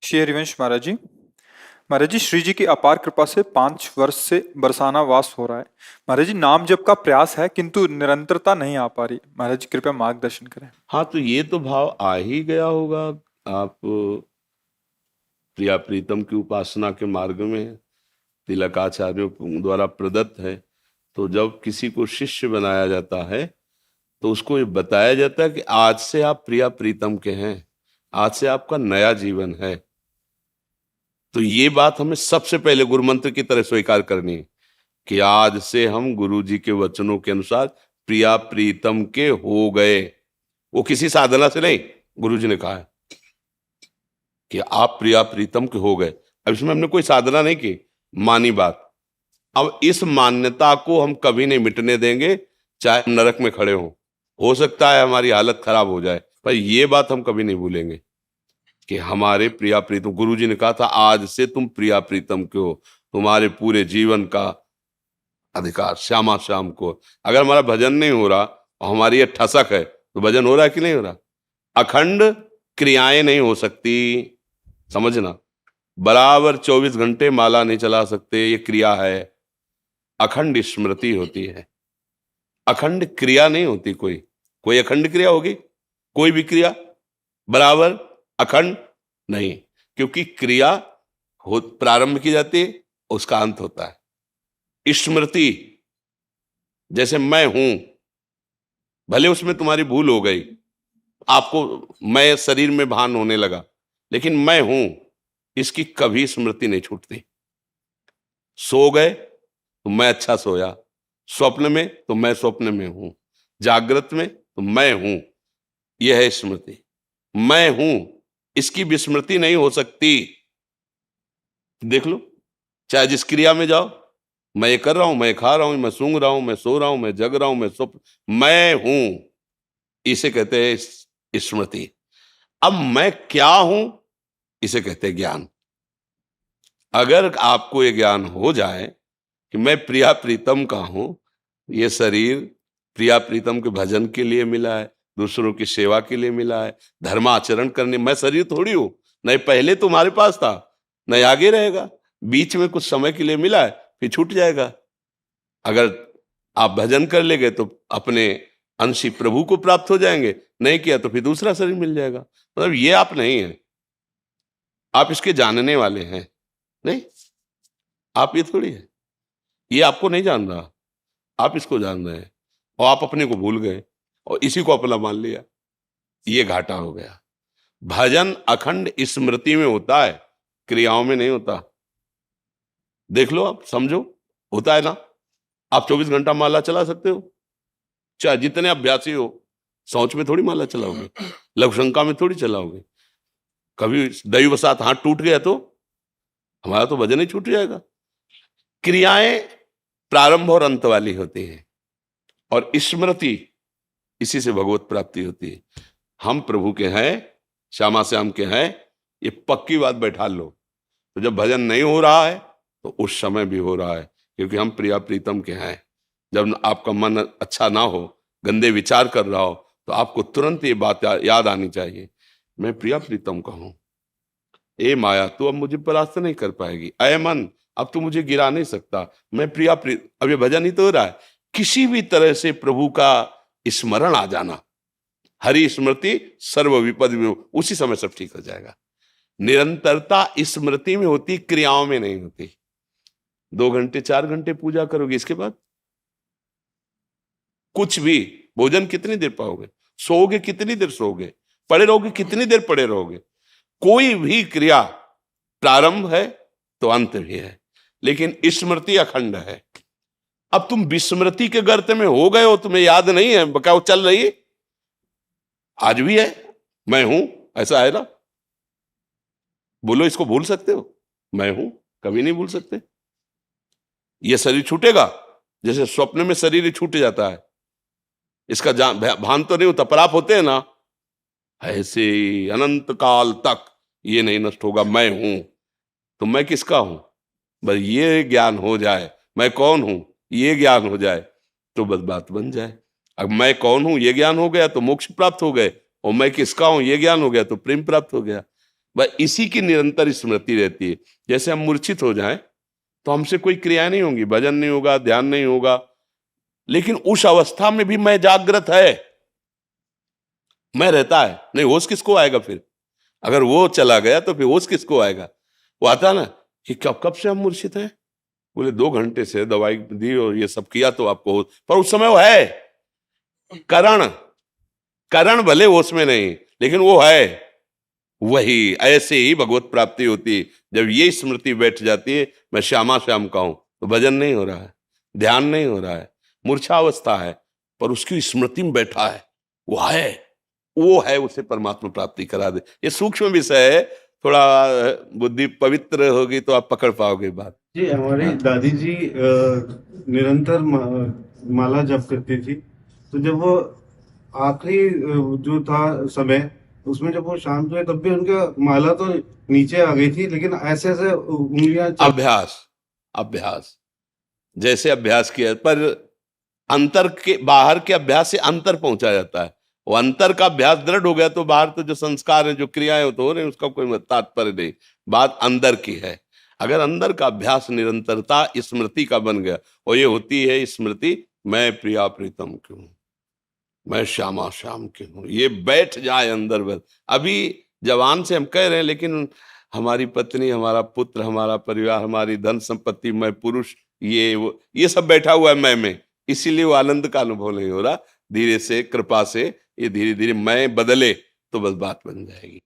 श्री हरिवंश महाराज जी। महाराज जी, श्री जी की अपार कृपा से 5 वर्ष से बरसाना वास हो रहा है। महाराज जी, नाम जप का प्रयास है किंतु निरंतरता नहीं आ पा रही। महाराज जी, कृपया मार्गदर्शन करें। हाँ, तो ये तो भाव आ ही गया होगा। आप प्रिया प्रीतम की उपासना के मार्ग में हैं, तिलकाचार्यों द्वारा प्रदत्त है। तो जब किसी को शिष्य बनाया जाता है तो उसको ये बताया जाता है कि आज से आप प्रिया प्रीतम के हैं, आज से आपका नया जीवन है। तो ये बात हमें सबसे पहले गुरु मंत्र की तरह स्वीकार करनी है कि आज से हम गुरु जी के वचनों के अनुसार प्रिया प्रीतम के हो गए। वो किसी साधना से नहीं, गुरु जी ने कहा है कि आप प्रिया प्रीतम के हो गए। अब इसमें हमने कोई साधना नहीं की, मानी बात। अब इस मान्यता को हम कभी नहीं मिटने देंगे, चाहे हम नरक में खड़े हों। हो सकता है हमारी हालत खराब हो जाए, पर ये बात हम कभी नहीं भूलेंगे कि हमारे प्रिया प्रीतम, गुरु जी ने कहा था आज से तुम प्रिया प्रीतम के हो, तुम्हारे पूरे जीवन का अधिकार श्यामा श्याम को। अगर हमारा भजन नहीं हो रहा और हमारी ये ठसक है तो भजन हो रहा है कि नहीं हो रहा? अखंड क्रियाएं नहीं हो सकती, समझना। बराबर 24 घंटे माला नहीं चला सकते, ये क्रिया है। अखंड स्मृति होती है, अखंड क्रिया नहीं होती। कोई कोई अखंड क्रिया होगी? कोई भी क्रिया बराबर अखंड नहीं, क्योंकि क्रिया हो प्रारंभ की जाती है, उसका अंत होता है। स्मृति, जैसे मैं हूं, भले उसमें तुम्हारी भूल हो गई, आपको मैं शरीर में भान होने लगा, लेकिन मैं हूं, इसकी कभी स्मृति नहीं छूटती। सो गए तो मैं अच्छा सोया, स्वप्न में तो मैं स्वप्न में हूं, जागृत में तो मैं हूं। यह है स्मृति। मैं हूं, इसकी विस्मृति नहीं हो सकती। देख लो, चाहे जिस क्रिया में जाओ, मैं ये कर रहा हूं, मैं खा रहा हूं, मैं सूंघ रहा हूं, मैं सो रहा हूं, मैं जग रहा हूं, मैं स्वप्न, मैं हूं, इसे कहते हैं स्मृति। अब मैं क्या हूं, इसे कहते हैं ज्ञान। अगर आपको ये ज्ञान हो जाए कि मैं प्रिया प्रीतम का हूं, ये शरीर प्रिया प्रीतम के भजन के लिए मिला है, दूसरों की सेवा के लिए मिला है, धर्माचरण करने, मैं शरीर थोड़ी हूं, नहीं पहले तुम्हारे पास था, नहीं आगे रहेगा। बीच में कुछ समय के लिए मिला है, फिर छूट जाएगा। अगर आप भजन कर लेंगे तो अपने अंशी प्रभु को प्राप्त हो जाएंगे, नहीं किया तो फिर दूसरा शरीर मिल जाएगा। मतलब ये आप नहीं है, आप इसके जानने वाले हैं, नहीं, आप ये थोड़ी है। ये आपको नहीं जान रहा, आप इसको जान रहे हैं, और आप अपने को भूल गए और इसी को अपना मान लिया। ये घाटा हो गया। भजन अखंड स्मृति में होता है, क्रियाओं में नहीं होता। देख लो, आप समझो, होता है ना। आप 24 घंटा माला चला सकते हो, चाहे जितने अभ्यासी हो। सोच में थोड़ी माला चलाओगे, लघुशंका में थोड़ी चलाओगे। कभी दैववशात हाथ टूट गया तो हमारा तो भजन ही छूट जाएगा। क्रियाएं प्रारंभ और अंत वाली होती हैं, और स्मृति, इसी से भगवत प्राप्ति होती है। हम प्रभु के हैं, श्यामा श्याम के हैं, ये पक्की बात बैठा लो। तो जब भजन नहीं हो रहा है तो उस समय भी हो रहा है, क्योंकि हम प्रिया प्रीतम के हैं। जब आपका मन अच्छा ना हो, गंदे विचार कर रहा हो, तो आपको तुरंत ये बात याद आनी चाहिए, मैं प्रिया प्रीतम का हूं। ए माया, तू अब मुझे परास्त नहीं कर पाएगी। अय मन, अब तू मुझे गिरा नहीं सकता। मैं प्रिया अब ये भजन ही तो हो रहा है। किसी भी तरह से प्रभु का स्मरण आ जाना, हरि स्मृति सर्व विपद में, उसी समय सब ठीक हो जाएगा। निरंतरता स्मृति में होती, क्रियाओं में नहीं होती। 2 घंटे 4 घंटे पूजा करोगे, इसके बाद कुछ भी, भोजन कितनी देर पाओगे, सोओगे कितनी देर सोओगे, पड़े रहोगे कितनी देर पड़े रहोगे। कोई भी क्रिया प्रारंभ है तो अंत भी है, लेकिन स्मृति अखंड है। अब तुम विस्मृति के गर्त में हो गए हो, तुम्हें याद नहीं है, क्या वो चल रही है? आज भी है, मैं हूं, ऐसा है ना। बोलो, इसको भूल सकते हो? मैं हूं, कभी नहीं भूल सकते। ये शरीर छूटेगा, जैसे स्वप्न में शरीर ही छूट जाता है, इसका भान तो नहीं होता, पर आप होते हैं ना, ऐसे अनंत काल तक ये नहीं नष्ट होगा। मैं हूं, तो मैं किसका हूं? बस ये ज्ञान हो जाए, मैं कौन हूं ये ज्ञान हो जाए, तो बस बात बन जाए। अब मैं कौन हूं ये ज्ञान हो गया तो मोक्ष प्राप्त हो गए, और मैं किसका हूं ये ज्ञान हो गया तो प्रेम प्राप्त हो गया। बस इसी की निरंतर स्मृति रहती है। जैसे हम मूर्छित हो जाएं तो हमसे कोई क्रिया नहीं होगी, भजन नहीं होगा, ध्यान नहीं होगा, लेकिन उस अवस्था में भी मैं जागृत है, मैं रहता है। नहीं, होश किसको आएगा फिर? अगर वो चला गया तो फिर होश किसको आएगा? वो आता ना कि कब कब से हम मूर्छित हैं। बोले 2 घंटे से दवाई दी और ये सब किया तो आपको होश, पर उस समय वो है करण, करण भले होश में नहीं लेकिन वो है। वही ऐसे ही भगवत प्राप्ति होती है। जब ये स्मृति बैठ जाती है, मैं श्यामा श्याम का हूं, तो भजन नहीं हो रहा है, ध्यान नहीं हो रहा है, मूर्छावस्था है, पर उसकी स्मृति में बैठा है, वो है उसे परमात्मा प्राप्ति करा दे। ये सूक्ष्म विषय है, थोड़ा बुद्धि पवित्र होगी तो आप पकड़ पाओगे बात। जी, हमारी दादी जी निरंतर माला जप करती थी। तो जब वो आखिरी जो था समय, उसमें जब वो शांत हुए तब भी उनका माला तो नीचे आ गई थी, लेकिन ऐसे ऐसे उंगलियां अभ्यास, अभ्यास जैसे अभ्यास किया, पर अंतर के बाहर के अभ्यास से अंतर पहुंचा जाता है। वो अंतर का अभ्यास दृढ़ हो गया तो बाहर तो जो संस्कार है, जो क्रियाएं तो हो रही, उसका कोई तात्पर्य नहीं, बात अंदर की है। अगर अंदर का अभ्यास निरंतरता स्मृति का बन गया, और ये होती है स्मृति, मैं प्रिया प्रीतम की हूं, मैं श्यामा श्याम की हूं, ये बैठ जाए अंदर बस। अभी जवान से हम कह रहे हैं, लेकिन हमारी पत्नी, हमारा पुत्र, हमारा परिवार, हमारी धन संपत्ति, मैं पुरुष, ये सब बैठा हुआ है मैं में, इसीलिए वो आनंद का अनुभव नहीं हो रहा। धीरे से, कृपा से ये धीरे धीरे मैं बदले तो बस बात बन जाएगी।